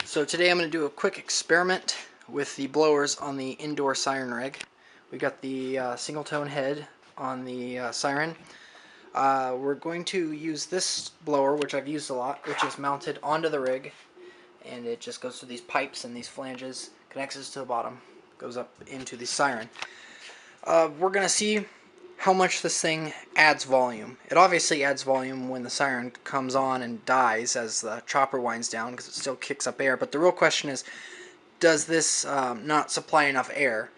So today I'm going to do a quick experiment with the blowers on the indoor siren rig. We got the single tone head on the siren. We're going to use this blower, which I've used a lot, which is mounted onto the rig, and it just goes through these pipes and these flanges, connects us to the bottom, goes up into the siren. We're going to see how much this thing adds volume. It obviously adds volume when the siren comes on and dies as the chopper winds down, because it still kicks up air. But the real question is, does this not supply enough air?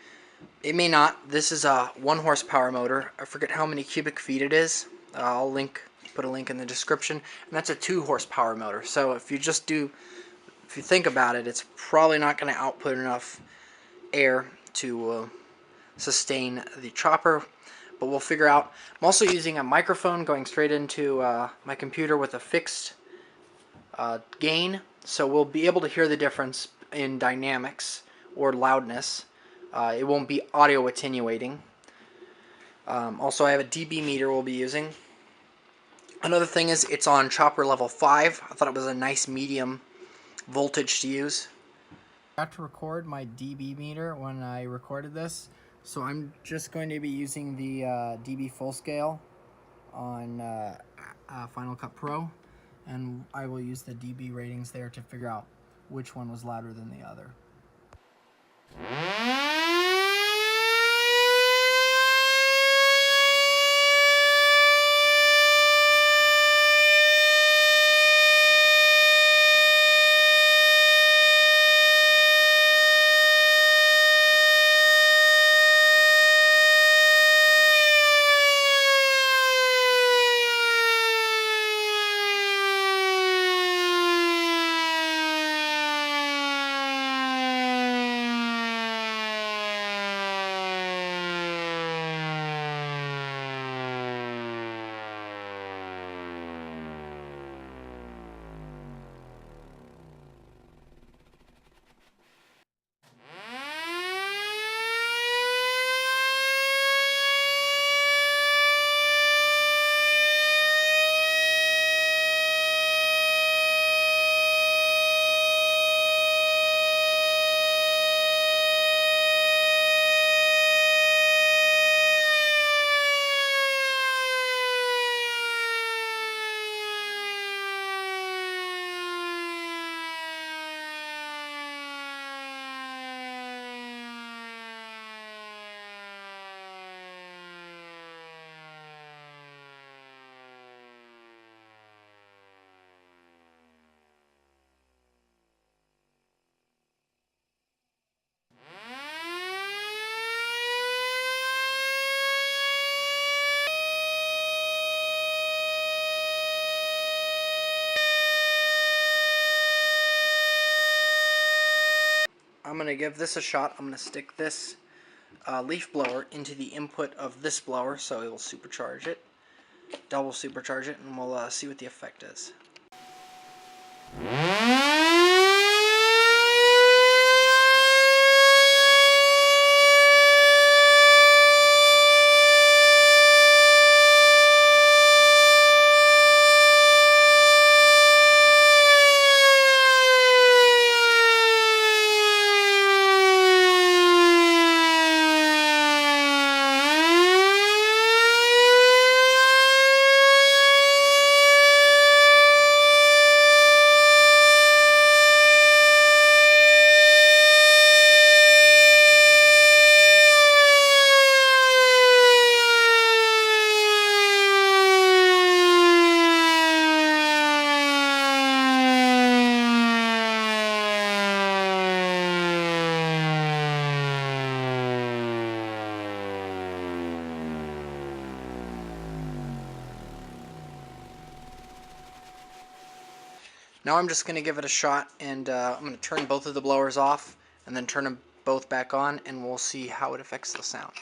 It may not. This is a 1 horsepower motor. I forget how many cubic feet it is. I'll put a link in the description. And that's a 2 horsepower motor. So if you think about it, it's probably not going to output enough air to sustain the chopper. But we'll figure out. I'm also using a microphone going straight into my computer with a fixed gain, so we'll be able to hear the difference in dynamics or loudness. It won't be audio attenuating. Also, I have a dB meter we'll be using. Another thing is it's on chopper level 5. I thought it was a nice medium voltage to use. I got to record my dB meter when I recorded this, so I'm just going to be using the dB full scale on Final Cut Pro, and I will use the dB ratings there to figure out which one was louder than the other. I'm going to give this a shot. I'm going to stick this leaf blower into the input of this blower, so it will supercharge it, double supercharge it, and we'll see what the effect is. Now I'm just going to give it a shot, and I'm going to turn both of the blowers off and then turn them both back on, and we'll see how it affects the sound.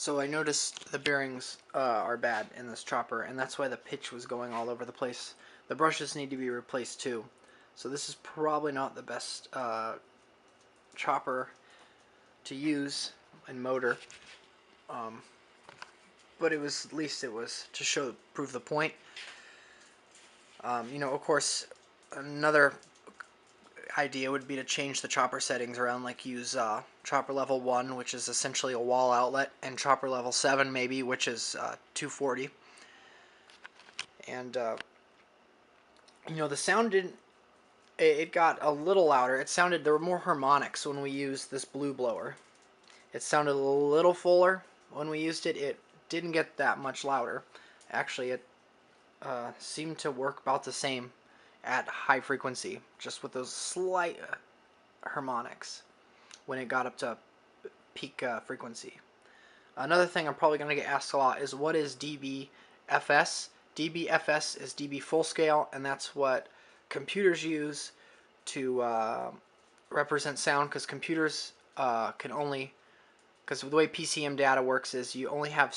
So I noticed the bearings are bad in this chopper, and that's why the pitch was going all over the place. The brushes need to be replaced too. So this is probably not the best chopper to use and motor, but it was, at least it was to prove the point. You know, of course, another idea would be to change the chopper settings around, like use chopper level 1, which is essentially a wall outlet, and chopper level 7 maybe, which is 240. And you know, the sound didn't, it got a little louder. It sounded, there were more harmonics when we used this blue blower. It sounded a little fuller when we used it. It didn't get that much louder. Actually, it seemed to work about the same at high frequency, just with those slight harmonics when it got up to peak frequency. Another thing I'm probably going to get asked a lot is, what is dBFS? dBFS is dB full scale, and that's what computers use to represent sound, because computers can only, because the way PCM data works is you only have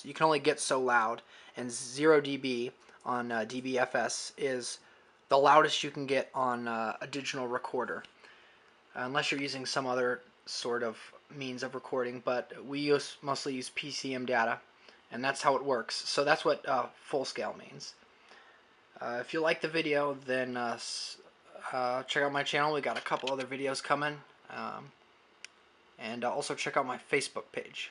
you can only get so loud, and 0 dB on dBFS is the loudest you can get on a digital recorder, unless you're using some other sort of means of recording, but we mostly use PCM data, and that's how it works. So that's what full scale means. If you like the video, then check out my channel. We got a couple other videos coming, and also check out my Facebook page.